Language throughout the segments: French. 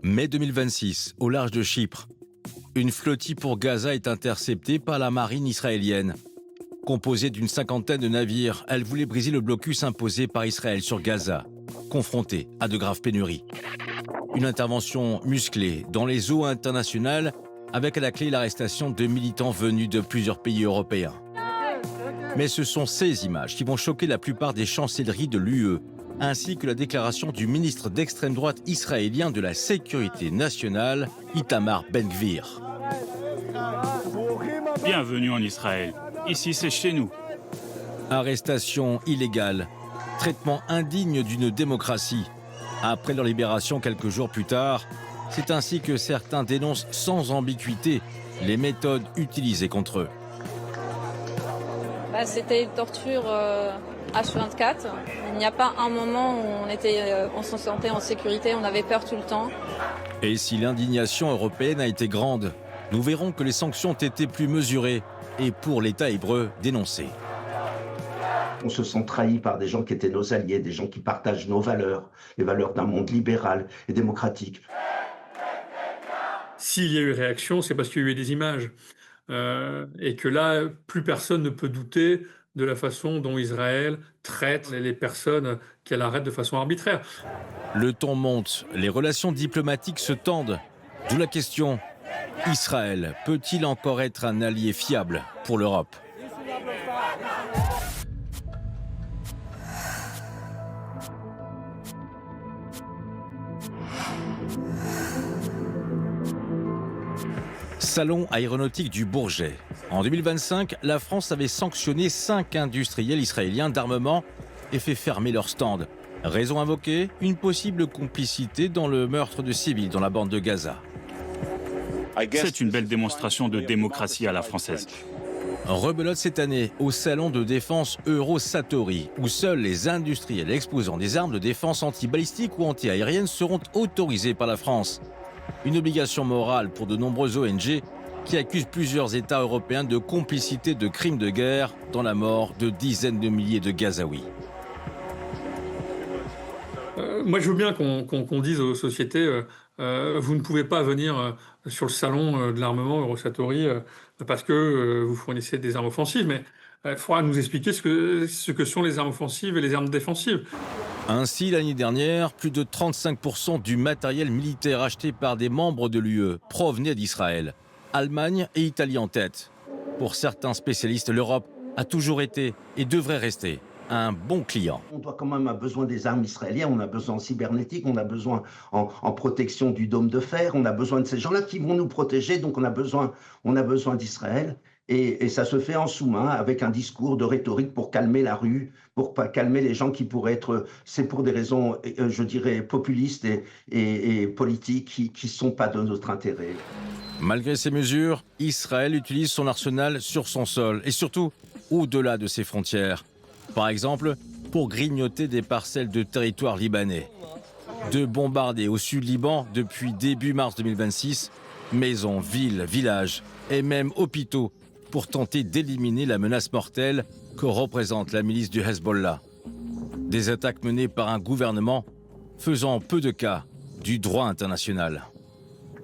Mai 2026, au large de Chypre, une flottille pour Gaza est interceptée par la marine israélienne. Composée d'une 50aine de navires, elle voulait briser le blocus imposé par Israël sur Gaza, confrontée à de graves pénuries. Une intervention musclée dans les eaux internationales, avec à la clé l'arrestation de militants venus de plusieurs pays européens. Mais ce sont ces images qui vont choquer la plupart des chancelleries de l'UE, ainsi que la déclaration du ministre d'extrême droite israélien de la Sécurité nationale, Itamar Ben-Gvir. Bienvenue en Israël. Ici, c'est chez nous. Arrestation illégale, traitement indigne d'une démocratie. Après leur libération quelques jours plus tard, c'est ainsi que certains dénoncent sans ambiguïté les méthodes utilisées contre eux. C'était une torture H24. Il n'y a pas un moment où on se sentait en sécurité, on avait peur tout le temps. Et si l'indignation européenne a été grande, nous verrons que les sanctions ont été plus mesurées et pour l'État hébreu dénoncées. On se sent trahi par des gens qui étaient nos alliés, des gens qui partagent nos valeurs, les valeurs d'un monde libéral et démocratique. S'il y a eu réaction, c'est parce qu'il y a eu des images. Et que là, plus personne ne peut douter de la façon dont Israël traite les personnes qu'elle arrête de façon arbitraire. Le ton monte, les relations diplomatiques se tendent. D'où la question, Israël peut-il encore être un allié fiable pour l'Europe ? Salon aéronautique du Bourget. En 2025, la France avait sanctionné 5 industriels israéliens d'armement et fait fermer leur stand. Raison invoquée, une possible complicité dans le meurtre de civils dans la bande de Gaza. C'est une belle démonstration de démocratie à la française. Rebelote cette année au salon de défense Eurosatori, où seuls les industriels exposant des armes de défense anti-balistiques ou anti-aériennes seront autorisés par la France. Une obligation morale pour de nombreuses ONG qui accusent plusieurs États européens de complicité de crimes de guerre dans la mort de dizaines de milliers de Gazaouis. Moi, je veux bien qu'on dise aux sociétés vous ne pouvez pas venir sur le salon de l'armement Eurosatori parce que vous fournissez des armes offensives, mais il faudra nous expliquer ce que sont les armes offensives et les armes défensives. Ainsi, l'année dernière, plus de 35% du matériel militaire acheté par des membres de l'UE provenait d'Israël. Allemagne et Italie en tête. Pour certains spécialistes, l'Europe a toujours été et devrait rester un bon client. On doit quand même avoir besoin des armes israéliennes, on a besoin en cybernétique, on a besoin en protection du dôme de fer, on a besoin de ces gens-là qui vont nous protéger, donc on a besoin d'Israël. Et ça se fait en sous-main avec un discours de rhétorique pour calmer la rue, pour pas calmer les gens qui pourraient être... C'est pour des raisons, je dirais, populistes et politiques qui ne sont pas de notre intérêt. Malgré ces mesures, Israël utilise son arsenal sur son sol et surtout au-delà de ses frontières. Par exemple, pour grignoter des parcelles de territoire libanais. De bombarder au sud Liban depuis début mars 2026, maisons, villes, villages et même hôpitaux pour tenter d'éliminer la menace mortelle que représente la milice du Hezbollah. Des attaques menées par un gouvernement faisant peu de cas du droit international.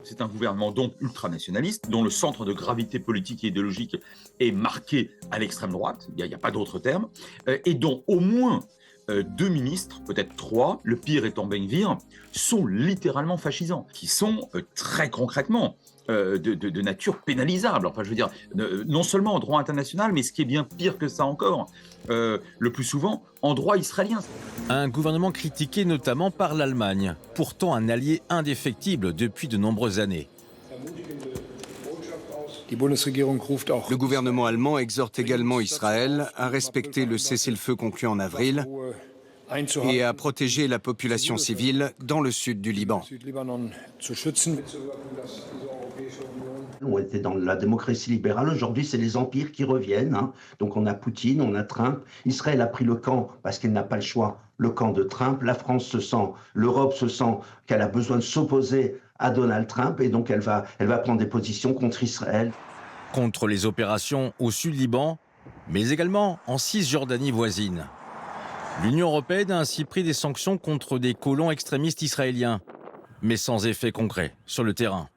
C'est un gouvernement donc ultranationaliste, dont le centre de gravité politique et idéologique est marqué à l'extrême droite, il n'y a pas d'autre terme, et dont au moins 2 ministres, peut-être 3, le pire étant Ben-Gvir, sont littéralement fascisants, qui sont très concrètement de nature pénalisable. Enfin, je veux dire, non seulement en droit international, mais ce qui est bien pire que ça encore, le plus souvent en droit israélien. Un gouvernement critiqué notamment par l'Allemagne, pourtant un allié indéfectible depuis de nombreuses années. Le gouvernement allemand exhorte également Israël à respecter le cessez-le-feu conclu en avril et à protéger la population civile dans le sud du Liban. On était dans la démocratie libérale. Aujourd'hui, c'est les empires qui reviennent. Donc on a Poutine, on a Trump. Israël a pris le camp, parce qu'elle n'a pas le choix, le camp de Trump. La France se sent, l'Europe se sent qu'elle a besoin de s'opposer à Donald Trump. Et donc elle va prendre des positions contre Israël. Contre les opérations au sud Liban, mais également en Cisjordanie voisine. L'Union européenne a ainsi pris des sanctions contre des colons extrémistes israéliens. mais sans effet concret sur le terrain.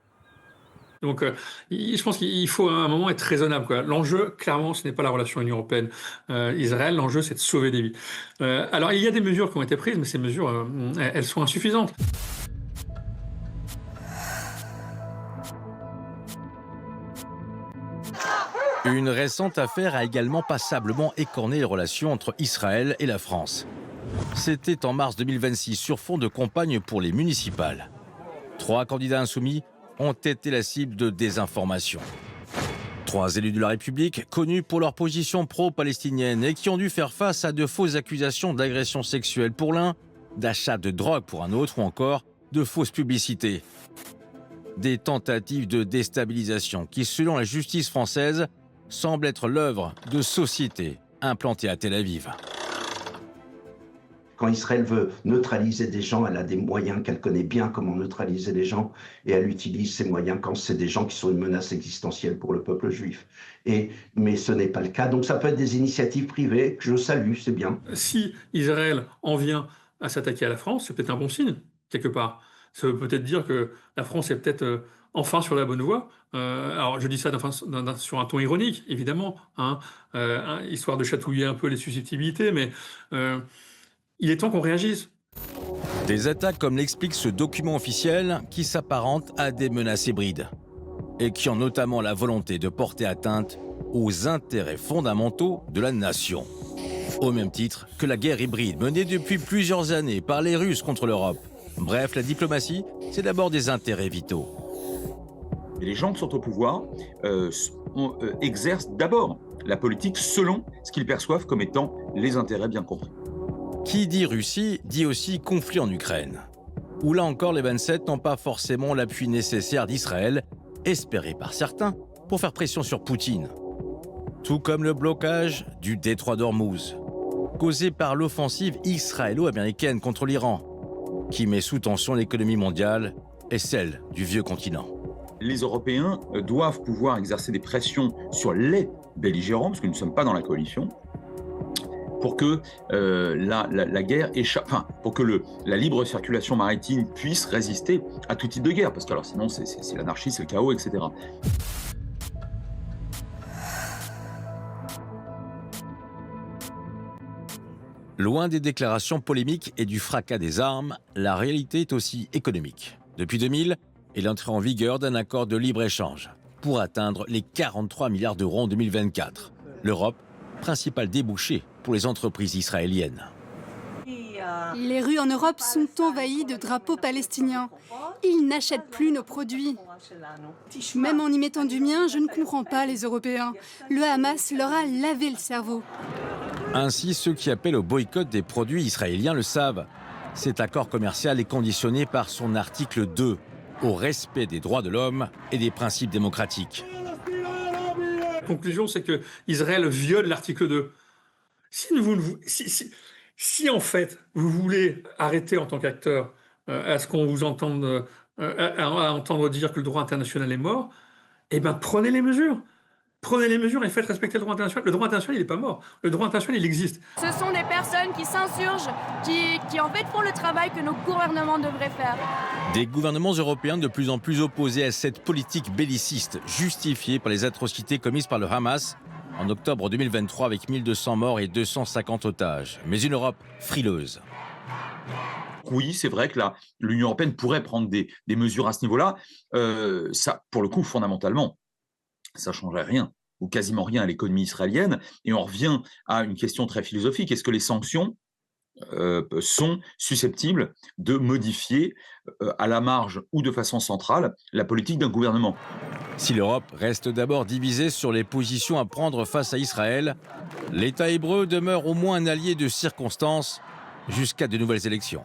Donc, je pense qu'il faut à un moment être raisonnable, quoi. L'enjeu, clairement, ce n'est pas la relation Union européenne-Israël. L'enjeu, c'est de sauver des vies. Alors, il y a des mesures qui ont été prises, mais ces mesures, elles sont insuffisantes. Une récente affaire a également passablement écorné les relations entre Israël et la France. C'était en mars 2026, sur fond de campagne pour les municipales. 3 candidats insoumis ont été la cible de désinformation. 3 élus de la République, connus pour leur position pro-palestinienne et qui ont dû faire face à de fausses accusations d'agression sexuelle pour l'un, d'achat de drogue pour un autre ou encore de fausses publicités. Des tentatives de déstabilisation qui, selon la justice française, semblent être l'œuvre de sociétés implantées à Tel Aviv. Quand Israël veut neutraliser des gens, elle a des moyens qu'elle connaît bien comment neutraliser les gens, et elle utilise ces moyens quand c'est des gens qui sont une menace existentielle pour le peuple juif. Mais ce n'est pas le cas, donc ça peut être des initiatives privées que je salue, c'est bien. Si Israël en vient à s'attaquer à la France, c'est peut-être un bon signe, quelque part. Ça veut peut-être dire que la France est peut-être enfin sur la bonne voie. Alors je dis ça sur un ton ironique, évidemment, histoire de chatouiller un peu les susceptibilités, mais il est temps qu'on réagisse. Des attaques comme l'explique ce document officiel qui s'apparente à des menaces hybrides et qui ont notamment la volonté de porter atteinte aux intérêts fondamentaux de la nation. Au même titre que la guerre hybride menée depuis plusieurs années par les Russes contre l'Europe. Bref, la diplomatie, c'est d'abord des intérêts vitaux. Et les gens qui sont au pouvoir exercent d'abord la politique selon ce qu'ils perçoivent comme étant les intérêts bien compris. Qui dit Russie, dit aussi conflit en Ukraine, où là encore les 27 n'ont pas forcément l'appui nécessaire d'Israël, espéré par certains, pour faire pression sur Poutine. Tout comme le blocage du détroit d'Ormuz, causé par l'offensive israélo-américaine contre l'Iran, qui met sous tension l'économie mondiale et celle du vieux continent. Les Européens doivent pouvoir exercer des pressions sur les belligérants, parce que nous ne sommes pas dans la coalition, pour que la guerre échappe, enfin, pour que la libre circulation maritime puisse résister à tout type de guerre, parce que alors sinon c'est l'anarchie, c'est le chaos, etc. Loin des déclarations polémiques et du fracas des armes, la réalité est aussi économique. Depuis 2000, est l'entrée en vigueur d'un accord de libre-échange pour atteindre les 43 milliards d'euros en 2024. L'Europe, principal débouché pour les entreprises israéliennes. Les rues en Europe sont envahies de drapeaux palestiniens. Ils n'achètent plus nos produits. Même en y mettant du mien, je ne comprends pas les Européens. Le Hamas leur a lavé le cerveau. Ainsi, ceux qui appellent au boycott des produits israéliens le savent. Cet accord commercial est conditionné par son article 2, au respect des droits de l'homme et des principes démocratiques. La conclusion, c'est que Israël viole l'article 2. Si en fait vous voulez arrêter en tant qu'acteur à ce qu'on vous entende à entendre dire que le droit international est mort, eh bien prenez les mesures. Prenez les mesures et faites respecter le droit international. Le droit international, il n'est pas mort. Le droit international, il existe. Ce sont des personnes qui s'insurgent, qui en fait font le travail que nos gouvernements devraient faire. Des gouvernements européens de plus en plus opposés à cette politique belliciste, justifiée par les atrocités commises par le Hamas en octobre 2023 avec 1200 morts et 250 otages. Mais une Europe frileuse. Oui, c'est vrai que l'Union européenne pourrait prendre des mesures à ce niveau-là. Ça, pour le coup, fondamentalement, ça ne changerait rien, ou quasiment rien à l'économie israélienne. Et on revient à une question très philosophique. Est-ce que les sanctions sont susceptibles de modifier à la marge ou de façon centrale la politique d'un gouvernement? Si l'Europe reste d'abord divisée sur les positions à prendre face à Israël, l'État hébreu demeure au moins un allié de circonstance jusqu'à de nouvelles élections.